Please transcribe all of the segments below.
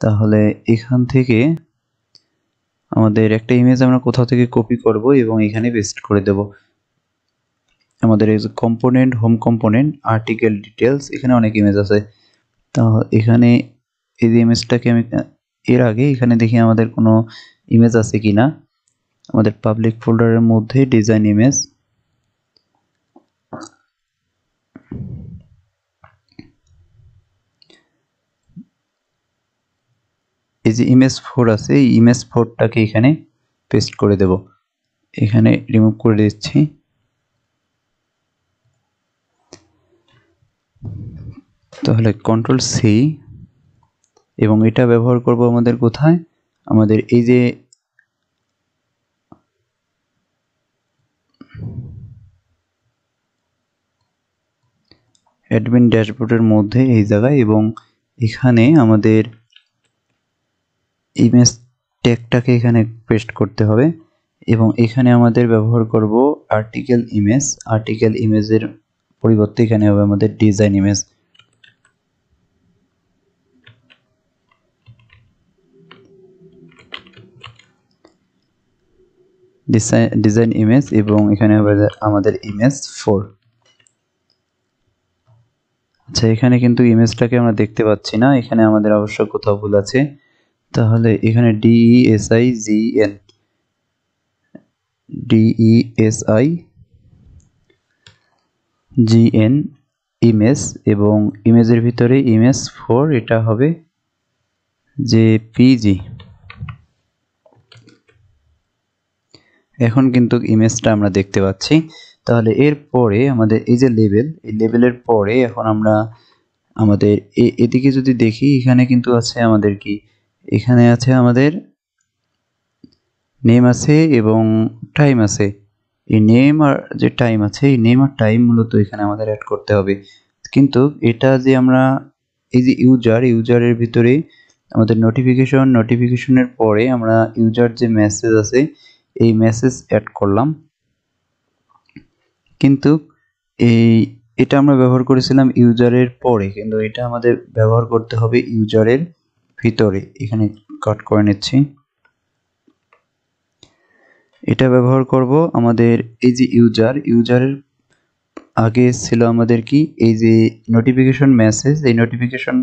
তাহলে এখান থেকে আমাদের একটা ইমেজ আমরা কোথাও থেকে কপি করব এবং এখানে পেস্ট করে দেব। আমাদের এই যে component, home component, article details, এখানে অনেক ইমেজ আছে। তো এখানে এই যে ইমেজটাকে আমি এর আগে এখানে দেখি আমাদের কোনো ইমেজ আছে কিনা। আমাদের পাবলিক ফোল্ডারের মধ্যে ডিজাইন ইমেজ, এই যে ইমেজ 4 আছে, এই ইমেজ 4টাকে এখানে পেস্ট করে দেব। এখানে রিমুভ করে দিচ্ছি। তাহলে কন্ট্রোল সি, এবং এটা ব্যবহার করব আমাদের কোথায়, আমাদের এই যে অ্যাডমিন ড্যাশবোর্ডের মধ্যে এই জায়গায়, এবং এখানে আমাদের ইমেজ ট্যাগটাকে এখানে পেস্ট করতে হবে। এবং এখানে আমাদের ব্যবহার করব আর্টিকেল ইমেজ। আর্টিকেল ইমেজের পরিবর্তে এখানে হবে আমাদের ডিজাইন ইমেজ। ডিজাইন ইমেজ, এবং এখানে হবে আমাদের ইমেজ 4। আচ্ছা, এখানে কিন্তু ইমেজটাকে আমরা দেখতে পাচ্ছি না, এখানে আমাদের অবশ্য কোথাও ভুল আছে। তাহলে এখানে DESIGN ইমেজ, এবং ইমেজের ভিতরে ইমেজ 4, এটা হবে JPG। এখন কিন্তু ইমেজটা আমরা দেখতে পাচ্ছি। তাহলে এরপরে আমাদের এই যে লেবেল, এই লেবেলের পরে এখন আমরা আমাদের এদিকে যদি দেখি, এখানে কিন্তু আছে আমাদের কি, এখানে আছে আমাদের নেম আছে এবং টাইম আছে। এই নেম আর যে টাইম আছে, এই নেম আর টাইম মূলত এখানে আমাদের অ্যাড করতে হবে। কিন্তু এটা যে আমরা এই যে ইউজারের ভিতরে আমাদের নোটিফিকেশনের পরে আমরা ইউজার যে মেসেজ আছে, এই মেসেজ অ্যাড করলাম। কিন্তু এটা আমরা ব্যবহার করেছিলাম ইউজারের পরে, কিন্তু এটা আমাদের ব্যবহার করতে হবে ইউজারের ভিতরে। এখানে কাট করে নিচ্ছি। এটা ব্যবহার করব আমাদের এই যে ইউজারের আগে ছিল আমাদের কি, এই যে নোটিফিকেশন মেসেজ, এই নোটিফিকেশন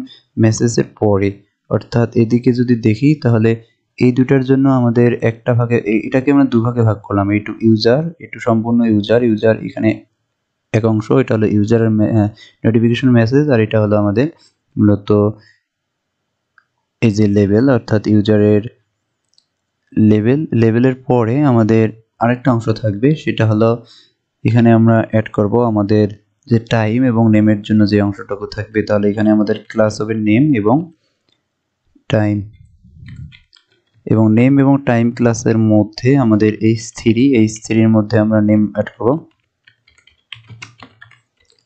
মেসেজের পরে, অর্থাৎ এদিকে যদি দেখি তাহলে এই দুটার জন্য আমাদের একটা ভাগে, এটাকে আমরা দুভাগে ভাগ করলাম, এইটু ইউজার, একটু সম্পূর্ণ ইউজার এখানে এক অংশ, এটা হলো ইউজারের নোটিফিকেশন মেসেজ, আর এটা হলো আমাদের মূলত এই যে লেবেল, অর্থাৎ ইউজারের লেবেলের পরে আমাদের আরেকটা অংশ থাকবে, সেটা হলো এখানে আমরা অ্যাড করব আমাদের যে টাইম এবং নেমের জন্য যে অংশটুকু থাকবে। তাহলে এখানে আমাদের ক্লাস হবে নেম এবং টাইম, এবং নেম এবং টাইম ক্লাসের মধ্যে আমাদের H3 মধ্যে আমরা নেম অ্যাড করব,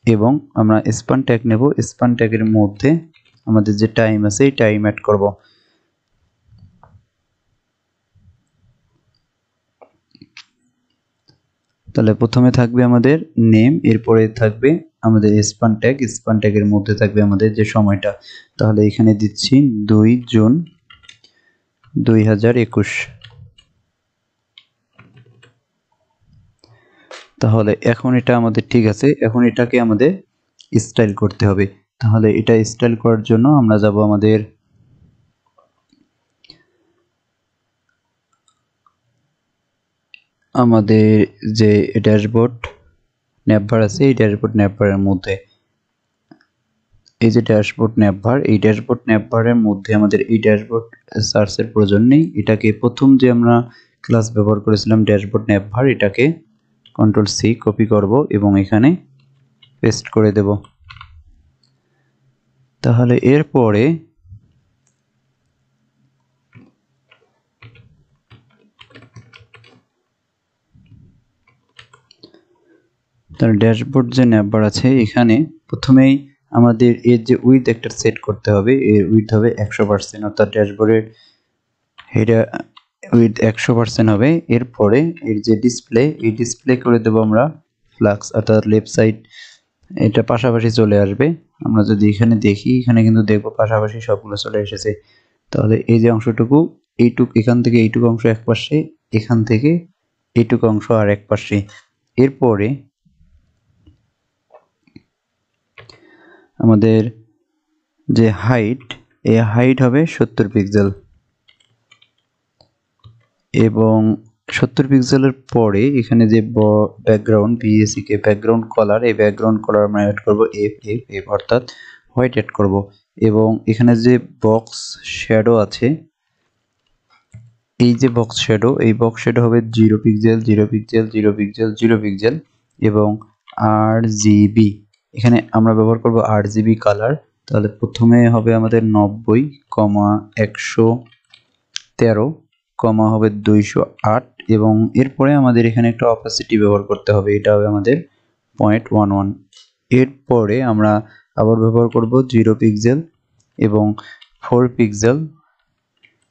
এবং আমরা স্পান ট্যাগ নেব। স্পান ট্যাগের মধ্যে আমাদের যে টাইম আছে, এই টাইম অ্যাড করব। তাহলে প্রথমে থাকবে আমাদের নেম, এরপরে থাকবে আমাদের স্পান ট্যাগের মধ্যে থাকবে আমাদের যে সময়টা। তাহলে এখানে দিচ্ছি 2 জুন 2021। তাহলে এখন এটা আমাদের ঠিক আছে। এখন এটাকে আমাদের স্টাইল করতে হবে। তাহলে এটা স্টাইল করার জন্য আমরা যাব আমাদের যে ড্যাশবোর্ড navbar আছে, এই ড্যাশবোর্ড navbar-এর মধ্যে, এই যে ড্যাশবোর্ড navbar, এই ড্যাশবোর্ড navbar-এর মধ্যে আমাদের এই ড্যাশবোর্ড সার্চের প্রয়োজন নেই। এটাকে প্রথম যে আমরা ক্লাস ব্যবহার করেছিলাম ড্যাশবোর্ড navbar, এটাকে কন্ট্রোল সি কপি করব এবং এখানে পেস্ট করে দেব। তাহলে এরপরে তার ড্যাশবোর্ড যে navbar আছে, এখানে প্রথমেই আমাদের এর যে উইডথ একটা সেট করতে হবে। এর উইডথ হবে 100%, অর্থাৎ ড্যাশবোর্ডের হেডার উইডথ 100% হবে। এরপরে এর যে ডিসপ্লে, এই ডিসপ্লে করে দেব আমরা ফ্লাক্স, অর্থাৎ লেফট সাইড এটা পাশাপাশি চলে আসবে। আমরা যদি এখানে দেখি, এখানে কিন্তু দেখবো পাশাপাশি সবগুলো চলে এসেছে। তাহলে এই যে অংশটুকু, এইটুকু এখান থেকে এইটুকু অংশ এক পাশে, এখান থেকে এইটুকু অংশ আর এক পাশে। এরপরে আমাদের যে হাইট, এই হাইট হবে 70 পিক্সেল এবং 70 পিক্সেলের পরে এখানে যে ব্যাকগ্রাউন্ড বিএসসি ব্যাকগ্রাউন্ড কালার, এই ব্যাকগ্রাউন্ড কালার আমরা অ্যাড করব এফ অর্থাৎ হোয়াইট অ্যাড করব। এবং এখানে যে বক্স শ্যাডো আছে, এই যে বক্স শ্যাডো, এই বক্স শ্যাডো হবে 0 পিক্সেল 0 পিক্সেল 0 পিক্সেল 0 পিক্সেল এবং RGB। এখানে আমরা ব্যবহার করব RGB কালার। তাহলে প্রথমে হবে আমাদের 90,113 কমা হবে 208 এবং এরপরে আমাদের এখানে একটা অপাসিটি ব্যবহার করতে হবে, এটা হবে আমাদের 0.11। এরপরে আমরা আবার ব্যবহার করব 0 পিক্সেল এবং 4 পিক্সেল।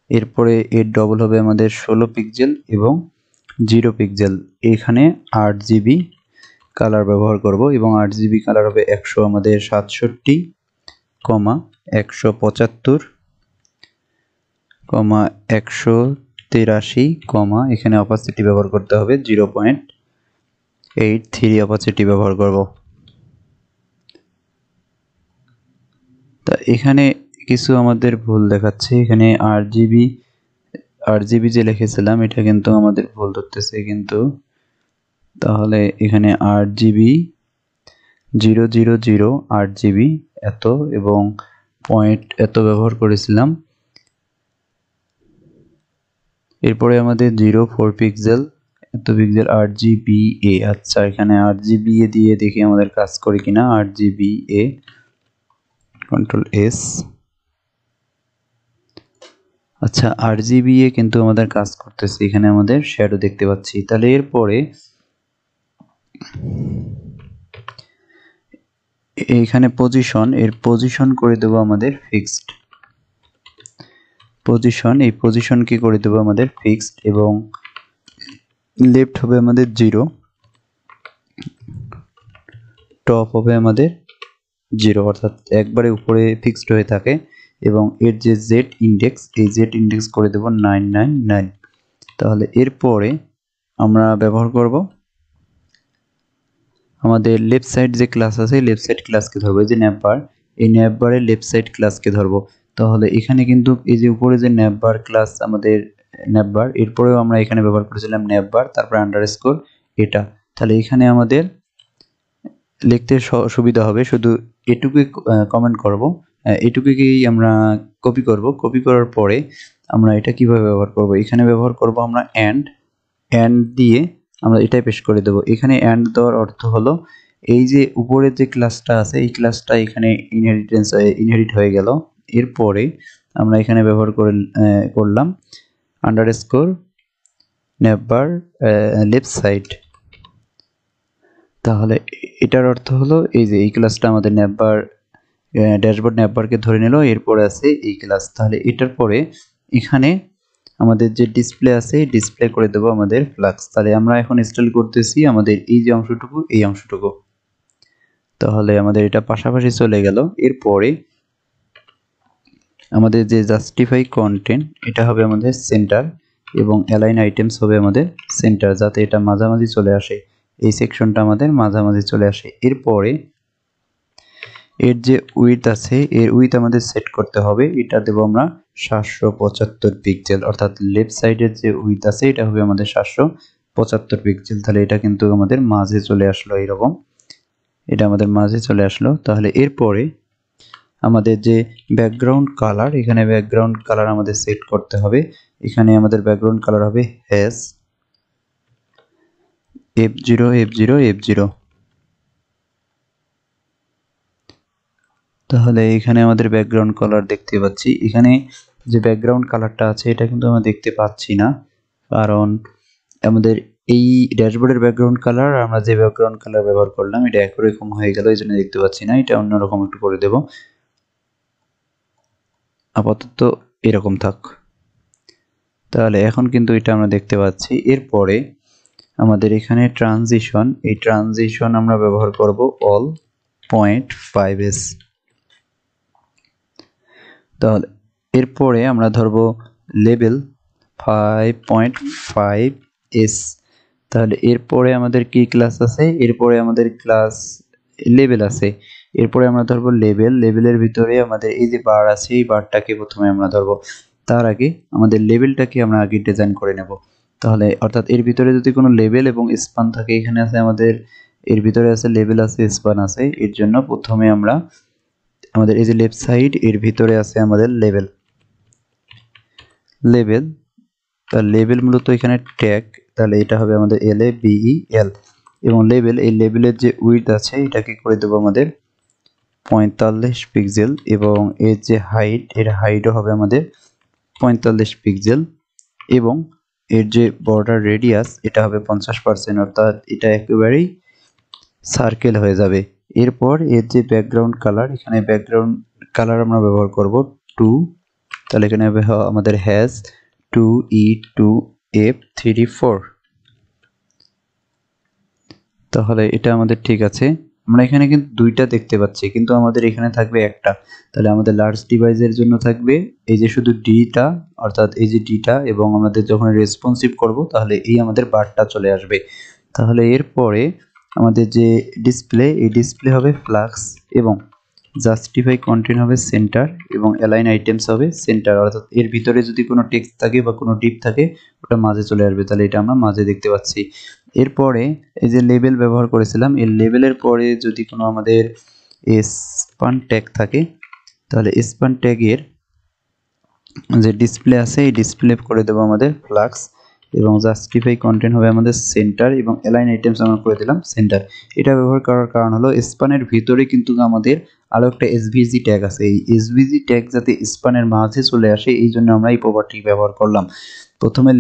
এরপরে এর ডবল হবে আমাদের 16 পিক্সেল এবং 0 পিক্সেল। এখানে 8GB কালার ব্যবহার করব এবং 8GB কালার হবে 100 আমাদের 67 কমা 175 কমা 183 কমা এখানে অপাসিটি ব্যবহার করতে হবে 0.83 অপাসিটি ব্যবহার করব। তা এখানে কিছু আমাদের ভুল দেখাচ্ছে, এখানে RGB যে লিখেছিলাম এটা কিন্তু আমাদের ভুল ধরতেছে কিন্তু। তাহলে এখানে RGB 000 RGB এত এবং পয়েন্ট এত ব্যবহার করেছিলাম। এরপরে আমাদের 04 পিক্সেল এত পিক্সেল RGBA। আচ্ছা, এখানে RGBA দিয়ে দেখি আমাদের কাজ করে কিনা। RGBA control S। আচ্ছা, RGBA কিন্তু আমাদের কাজ করতেছে, এখানে আমাদের শ্যাডো দেখতে পাচ্ছি। তাহলে এরপরে এইখানে পজিশন, এর পজিশন করে দেব আমাদের ফিক্সড পজিশন। এই পজিশন কি করে দেব আমাদের ফিক্সড এবং লেফট হবে আমাদের 0, টপ হবে আমাদের 0 অর্থাৎ একবারে উপরে ফিক্সড হয়ে থাকে এবং এর যে জেড ইন্ডেক্স, এই জেড ইন্ডেক্স করে দেব 999। তাহলে এরপরে আমরা ব্যবহার করব আমাদের লেফট সাইড যে ক্লাস আছে, লেফট সাইড ক্লাসকে ধরবো, এই যে navbar, এই navbar-এর লেফট সাইড ক্লাসকে ধরবো। তাহলে এখানে কিন্তু এই যে উপরে যে navbar ক্লাস আমাদের navbar, এরপরেও আমরা এখানে ব্যবহার করেছিলাম navbar তারপর আন্ডারস্কোর এটা। তাহলে এখানে আমাদের লিখতে সুবিধা হবে, শুধু এটুকুই কমেন্ট করব, এটুকুকেই আমরা কপি করব। কপি করার পরে আমরা এটা কিভাবে ব্যবহার করব, এখানে ব্যবহার করব আমরা অ্যান্ড দিয়ে আমরা এটাই পেশ করে দেব। এখানে অ্যান্ড দেওয়ার অর্থ হলো এই যে উপরের যে ক্লাসটা আছে, এই ক্লাসটা এখানে ইনহেরিট হয়ে গেল। এরপরে আমরা এখানে ব্যবহার করলাম আন্ডারস্কোর navbar লেফট সাইড। তাহলে এটার অর্থ হলো এই যে এই ক্লাসটা আমাদের ড্যাশবোর্ড navbar-কে ধরে নিল, এরপরে আছে এই ক্লাস। তাহলে এটার পরে এখানে আমাদের যে ডিসপ্লে আছে, ডিসপ্লে করে দেব আমাদের ফ্লাক্স। তাহলে আমরা এখন ইনস্টল করতেছি আমাদের এই যে অংশটুকু, এই অংশটুকু। তাহলে আমাদের এটা পাশাপাশি চলে গেল। এরপরে আমাদের যে জাস্টিফাই কন্টেন্ট, এটা হবে আমাদের সেন্টার এবং অ্যালাইন আইটেমস হবে আমাদের সেন্টার, যাতে এটা মাঝামাঝি চলে আসে, এই সেকশনটা আমাদের মাঝামাঝি চলে আসে। এরপরে এর যে উইডথ আছে, এর উইডথ আমাদের সেট করতে হবে, এটা দেব আমরা 775 পিক্সেল অর্থাৎ লেফট সাইডের যে উইডথ আছে এটা হবে আমাদের 775 পিক্সেল। তাহলে এটা কিন্তু আমাদের মাঝে চলে আসলো, এইরকম এটা আমাদের মাঝে চলে আসলো। তাহলে এরপরে আমাদের যে ব্যাকগ্রাউন্ড কালার, এখানে ব্যাকগ্রাউন্ড কালার আমাদের সেট করতে হবে। এখানে আমাদের ব্যাকগ্রাউন্ড কালার হবে F0 তাহলে এখানে আমাদের ব্যাকগ্রাউন্ড কালার দেখতে পাচ্ছি। এখানে যে ব্যাকগ্রাউন্ড কালারটা আছে এটা কিন্তু আমরা দেখতে পাচ্ছি না, কারণ আমাদের এই ড্যাশবোর্ডের ব্যাকগ্রাউন্ড কালার, আমরা যে ব্যাকগ্রাউন্ড কালার ব্যবহার করলাম এটা একরকম হয়ে গেল, এই জন্য দেখতে পাচ্ছি না। এটা অন্যরকম একটু করে দেব, আপাতত এরকম থাক। তাহলে এখন কিন্তু এটা আমরা দেখতে পাচ্ছি। এরপরে আমাদের এখানে ট্রানজিশন, এই ট্রানজিশন আমরা ব্যবহার করব অল 5.5s। তাহলে এরপরে আমরা ধরবো লেভেল 5.5s। তাহলে এরপরে আমাদের কি ক্লাস আছে? এরপরে আমাদের ক্লাস লেভেল আছে। এরপরে আমরা ধরবো লেভেলের ভিতরে আমাদের এই যে বার আছে, এই বারটাকে প্রথমে আমরা ধরবো। তার আগে আমাদের লেভেলটাকে আমরা আগে ডিজাইন করে নেব। তাহলে অর্থাৎ এর ভিতরে যদি কোনো লেভেল এবং স্পান থাকে, এখানে আছে আমাদের এর ভিতরে আছে লেভেল আছে, স্পান আছে। এর জন্য প্রথমে আমরা আমাদের এই যে লেফট সাইড, এর ভিতরে আছে আমাদের লেভেল। তার লেভেল মূলত এখানে ট্যাগ, তাহলে এটা হবে আমাদের LABEL। এবং লেভেল, এই লেভেলের যে উইডথ আছে এটাকে করে দেবো আমাদের 45 পিক্সেল, এবং এর যে হাইট, এর হাইটও হবে আমাদের 45 পিক্সেল, এবং এর যে বর্ডার রেডিয়াস এটা হবে 50%, অর্থাৎ এটা একেবারেই সার্কেল হয়ে যাবে। এরপর এর যে ব্যাকগ্রাউন্ড কালার, এখানে ব্যাকগ্রাউন্ড কালার আমরা ব্যবহার করব 2। তাহলে এখানে হবে আমাদের হ্যাশ 2E2F34। তাহলে এটা আমাদের ঠিক আছে। আমরা এখানে কিন্তু দুইটা দেখতে পাচ্ছি, কিন্তু আমাদের এখানে থাকবে একটা। তাহলে আমাদের লার্জ ডিভাইসের জন্য থাকবে এই যে শুধু ডিটা, অর্থাৎ এই যে ডিটা, এবং আমাদের যখন রেসপন্সিভ করব তাহলে এই আমাদের বারটা চলে আসবে। তাহলে এরপরে আমাদের যে ডিসপ্লে, এই ডিসপ্লে হবে ফ্লাক্স, এবং জাস্টিফাই কন্টেন্ট হবে সেন্টার, এবং অ্যালাইন আইটেমস হবে সেন্টার। অর্থাৎ এর ভিতরে যদি কোনো টেক্সট থাকে বা কোনো ডিপ থাকে ওটা মাঝে চলে আসবে। তাহলে এটা আমরা মাঝে দেখতে পাচ্ছি। এরপরে এই যে লেবেল ব্যবহার করেছিলাম, এই লেবেলের পরে যদি কোনো আমাদের স্পান ট্যাগ থাকে, তাহলে স্পান ট্যাগের যে ডিসপ্লে আছে এই ডিসপ্লে করে দেবো আমাদের ফ্লাক্স, এবং জাস্টিফাই কন্টেন্ট হবে আমাদের সেন্টার, এবং অ্যালাইন আইটেমস আমরা করে দিলাম সেন্টার। এটা ব্যবহার করার কারণ হলো স্পানের ভিতরে কিন্তু আমাদের আরও একটা এসভিজি ট্যাগ আছে। এই এসভিজি ট্যাগ যাতে স্পানের মাঝে চলে আসে, এই জন্য আমরা এই প্রপার্টি ব্যবহার করলাম। প্রথমে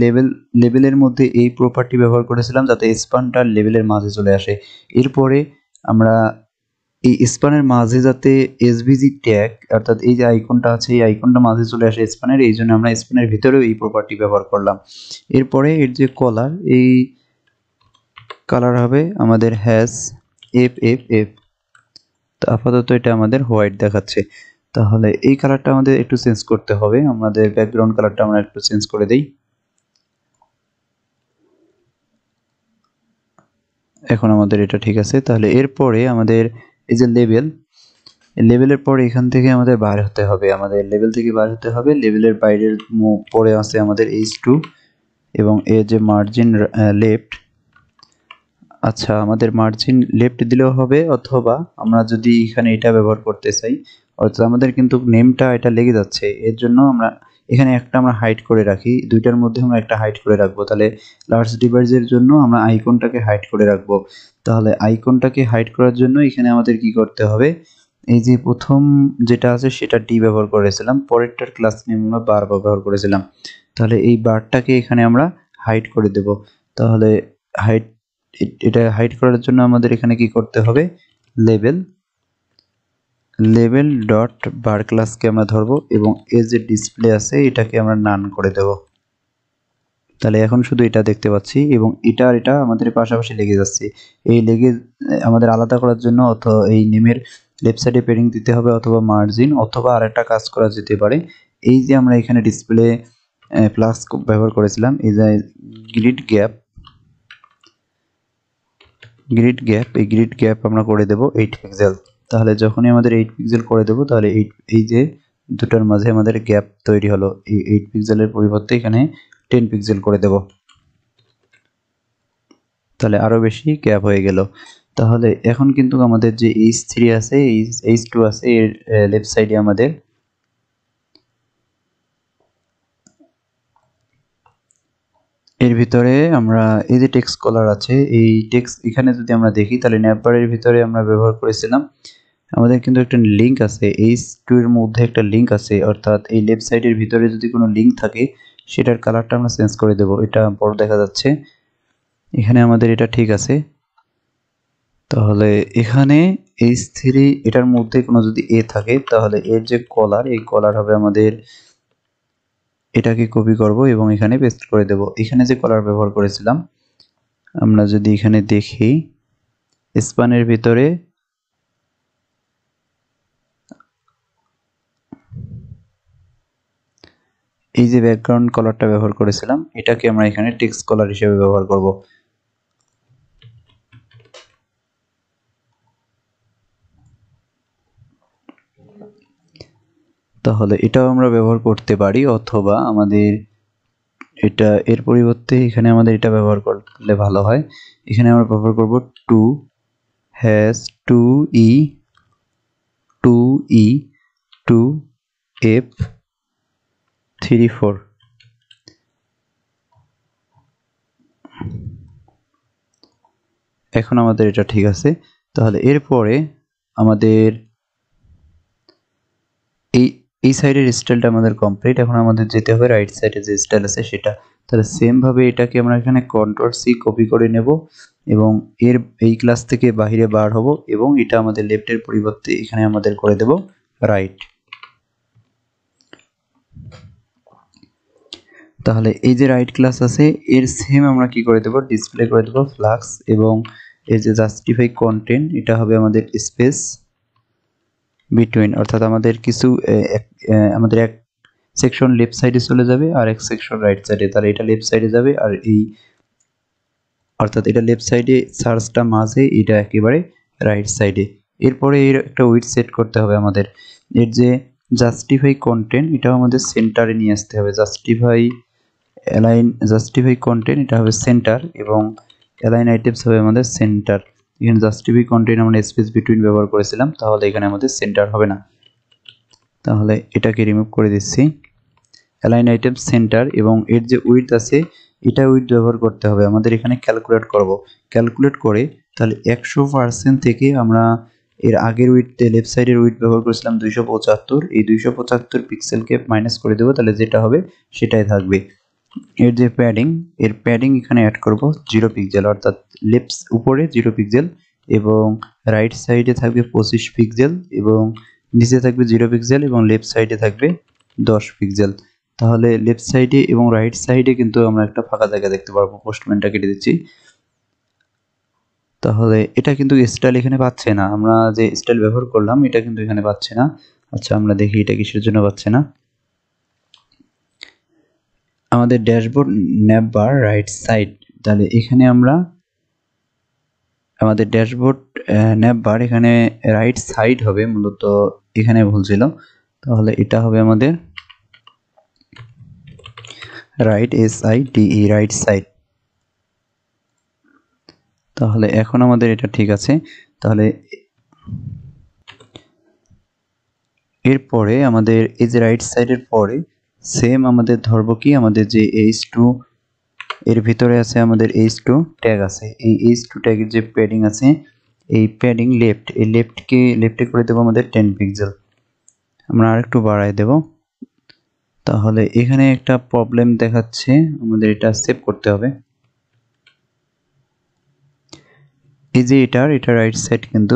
লেভেলের মধ্যে এই প্রপার্টি ব্যবহার করেছিলাম যাতে স্পানটা লেভেলের মাঝে চলে আসে। এরপরে আমরা এই স্পানের মাঝে যাতে এসভিজি ট্যাগ, অর্থাৎ এই যে আইকনটা আছে এই আইকনটা মাঝে চলে আসে স্পানের, এই জন্য আমরা স্পানের ভিতরেও এই প্রপার্টি ব্যবহার করলাম। এরপরে এর যে কলার, এই কালার হবে আমাদের হ্যাশ FFF। আপাতত এটা আমাদের হোয়াইট দেখাচ্ছে। তাহলে এই কালারটা আমাদের একটু চেঞ্জ করতে হবে, আমাদের ব্যাকগ্রাউন্ড কালারটা আমরা একটু চেঞ্জ করে দিই। এখন আমাদের এটা ঠিক আছে। তাহলে এরপরে আমাদের এই যে লেভেলের পরে এখান থেকে আমাদের বার হতে হবে, আমাদের লেভেল থেকে বার হতে হবে। লেভেলের বাইরের পরে আছে আমাদের H2, এবং এর যে মার্জিন লেফট, আচ্ছা আমাদের মার্জিন লেফট দিলেও হবে, অথবা আমরা যদি এখানে এটা ব্যবহার করতে চাই, অর্থাৎ আমাদের কিন্তু নেমটা এটা লেগে যাচ্ছে, এর জন্য আমরা এখানে একটা আমরা হাইড করে রাখি, দুইটার মধ্যে আমরা একটা হাইড করে রাখবো। তাহলে লার্জ ডিভাইসের জন্য আমরা আইকনটাকে হাইড করে রাখবো। তাহলে আইকনটাকে হাইড করার জন্য এখানে আমাদের কি করতে হবে, এই যে প্রথম যেটা আছে সেটা ডি ব্যবহার করেছিলাম, পরেরটার ক্লাস নেম আমরা বার ব্যবহার করেছিলাম। তাহলে এই বারটাকে এখানে আমরা হাইড করে দেব। তাহলে এটা হাইড করার জন্য আমাদের এখানে কি করতে হবে, লেভেল ডট বার ক্লাসকে আমরা ধরবো, এবং এর যে ডিসপ্লে আছে এটাকে আমরা নান করে দেব। তাহলে এখন শুধু এটা দেখতে পাচ্ছি, এবং এটা আর এটা আমাদের পাশাপাশি লেগে যাচ্ছে। এই লেগে আমাদের আলাদা করার জন্য অথবা এই নেমের লেফট সাইডে পেরিং দিতে হবে, অথবা মার্জিন, অথবা আরেকটা কাজ করা যেতে পারে। এই যে আমরা এখানে ডিসপ্লে প্লাস ব্যবহার করেছিলাম, এই যে গ্রিড গ্যাপ, এই গ্রিড গ্যাপ আমরা করে দেব 8 পিক্সেল। তাহলে যখনই আমাদের 8 পিক্সেল করে দেব, তাহলে এই যে দুটার মাঝে আমাদের গ্যাপ তৈরি হলো, এই 8 পিক্সেলের পরিবর্তে এখানে 10 পিক্সেল করে দেব। তাহলে আরো বেশি গ্যাপ হয়ে গেল। তাহলে এখন কিন্তু আমাদের যে H3 আছে, H2 আছে, এর লেফট সাইডে আমাদের এর ভিতরে আমরা এই যে টেক্সট কলার আছে, এই টেক্সট এখানে যদি আমরা দেখি, তাহলে navbar-এর ভিতরে আমরা ব্যবহার করেছিলাম, আমাদের কিন্তু একটা লিঙ্ক আছে, H2 এর মধ্যে একটা লিঙ্ক আছে, অর্থাৎ এই লেফট সাইডের ভিতরে যদি কোনো লিঙ্ক থাকে সেটার কালারটা আমরা চেঞ্জ করে দেব। এটা বড় দেখা যাচ্ছে, এখানে আমাদের এটা ঠিক আছে। তাহলে এখানে H3 এটার মধ্যে কোনো যদি এ থাকে, তাহলে এর যে কলার, এই কলার হবে আমাদের, এটাকে কপি করব এবং এখানে পেস্ট করে দেব। এখানে যে কলার ব্যবহার করেছিলাম, আমরা যদি এখানে দেখি স্পানের ভিতরে এই যে ব্যাকগ্রাউন্ড কালারটা ব্যবহার করেছিলাম এটাকে আমরা এখানে টেক্সট কালার হিসেবে ব্যবহার করব। তাহলে এটাও আমরা ব্যবহার করতে পারি, অথবা আমাদের এটা এর পরিবর্তে এখানে আমাদের এটা ব্যবহার করলে ভালো হয়। এখানে আমরা ব্যবহার করব টু হ্যাশ টু ই টু এফ 34। এখন আমাদের এটা ঠিক আছে। তাহলে এরপরে আমাদের এই সাইডের স্টাইলটা আমাদের কমপ্লিট। এখন আমাদের যেতে হবে রাইট সাইডে যে স্টাইল আছে সেটা। তাহলে সেম ভাবে এটাকে আমরা এখানে কন্ট্রোল সি কপি করে নেব এবং এই ক্লাস থেকে বাইরে বার হব এবং এটা আমাদের লেফটের পরিবর্তে এখানে আমাদের করে দেব রাইট। তাহলে এই যে রাইট ক্লাস আছে এর সেম আমরা কি করে দেব, ডিসপ্লে করে দেব ফ্লাক্স, এবং এই যে জাস্টিফাই কন্টেন্ট এটা হবে আমাদের স্পেস বিটুইন, অর্থাৎ আমাদের কিছু আমাদের এক সেকশন লেফট সাইডে চলে যাবে আর এক সেকশন রাইট সাইডে। তাহলে এটা লেফট সাইডে যাবে আর এই অর্থাৎ এটা লেফট সাইডে সার্চটা মাঝে, এটা একেবারে রাইট সাইডে। এরপরে এর একটা উইডথ সেট করতে হবে আমাদের। এর যে জাস্টিফাই কন্টেন্ট এটাও আমাদের সেন্টারে নিয়ে আসতে হবে। জাস্টিফাই কন্টেন্ট এটা হবে সেন্টার এবং অ্যালাইন আইটেমস হবে আমাদের সেন্টার। এখানে জাস্টিফাই কন্টেন্ট আমরা স্পেস বিটুইন ব্যবহার করেছিলাম, তাহলে এখানে আমাদের সেন্টার হবে না। তাহলে এটাকে রিমুভ করে দিচ্ছি। অ্যালাইন আইটেম সেন্টার এবং এর যে উইডথ আছে এটা উইডথ ব্যবহার করতে হবে আমাদের। এখানে ক্যালকুলেট করব, ক্যালকুলেট করে তাহলে 100% থেকে আমরা এর আগের উইডথে লেফট সাইডের উইডথ ব্যবহার করেছিলাম 275, এই 275 পিক্সেলকে মাইনাস করে দেবো, তাহলে যেটা হবে সেটাই থাকবে। এর যে এর প্যাডিং এখানে অ্যাড করব 0 পিক্সেল, অর্থাৎ লেফট উপরে 0 পিক্সেল এবং রাইট সাইডে থাকবে 25 পিক্সেল এবং নিচে থাকবে 0 পিক্সেল এবং লেফট সাইডে থাকবে 10 পিক্সেল। তাহলে লেফট সাইডে এবং রাইট সাইডে কিন্তু আমরা একটা ফাঁকা জায়গা দেখতে পারবো। পোস্টম্যানটা কেটে দিচ্ছি। তাহলে এটা কিন্তু স্টাইল এখানে পাচ্ছে না, আমরা যে স্টাইল ব্যবহার করলাম এটা কিন্তু এখানে পাচ্ছে না। আচ্ছা আমরা দেখি এটা কিসের জন্য পাচ্ছে না। আমাদের ড্যাশবোর্ড ন্যাভবার রাইট সাইড, তাহলে এখানে আমরা আমাদের ড্যাশবোর্ড ন্যাভবার এখানে রাইট সাইড হবে, মূলত এখানে ভুল ছিল। তাহলে এটা হবে আমাদের রাইট SIDE রাইট সাইড। তাহলে এখন আমাদের এটা ঠিক আছে। তাহলে এরপরে আমাদের এই যে রাইট সাইডের পরে সেম আমাদের ধরবো কি, আমাদের যে H2 এর ভিতরে আছে আমাদের H2 ট্যাগ আছে, এই H2 ট্যাগের যে প্যাডিং আছে এই প্যাডিং এই লেফটে করে দেবো আমাদের 10 পিক্সেল। আমরা আরেকটু বাড়াই দেব। তাহলে এখানে একটা প্রবলেম দেখাচ্ছে, আমাদের এটা সেভ করতে হবে। এই যে এটা রাইট সাইড, কিন্তু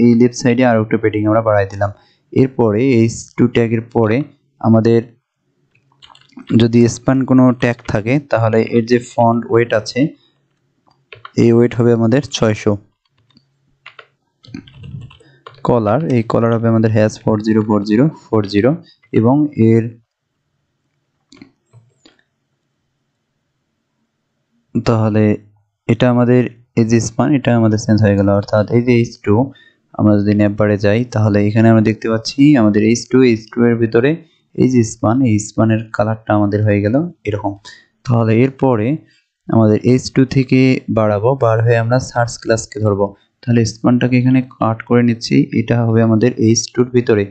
এই লেফট সাইডে আরো একটা প্যাডিং আমরা বাড়াই দিলাম। এরপরে H2 ট্যাগের পরে আমাদের যদি স্প্যান কোনো ট্যাগ থাকে তাহলে এর যে ফন্ট ওয়েট আছে এই ওয়েট হবে আমাদের 600। কলার, এই কলার হবে আমাদের #404040 এবং এর তাহলে এটা আমাদের এই যে স্প্যান এটা আমাদের চেঞ্জ হয়ে গেল, অর্থাৎ এই যে H2 আমরা যদি ন্যাভবারে যাই তাহলে এখানে আমরা দেখতে পাচ্ছি আমাদের H2 এর ভিতরে এই যে এই স্প্যানের কালারটা আমাদের হয়ে গেল এরকম। তাহলে এরপরে আমাদের H2 থেকে বাড়াবো, বার হয়ে আমরা সার্চ ক্লাসকে ধরবো। তাহলে স্প্যানটাকে এখানে কাট করে নিচ্ছি, এটা হবে আমাদের H2 এর ভিতরে।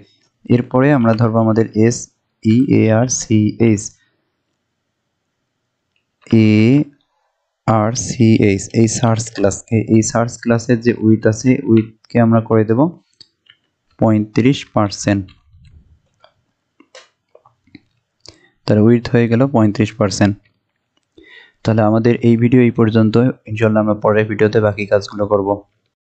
এরপরে আমরা ধরবো আমাদের SEARCH এই সার্চ ক্লাসকে, এই সার্চ ক্লাসের যে উইথ আছে উইথকে আমরা করে দেব 35%। তাহলে উইথ হয়ে গেল 35%। তাহলে আমাদের এই ভিডিও এই পর্যন্ত, ইনশাআল্লাহ আমরা পরের ভিডিওতে বাকি কাজগুলো করব।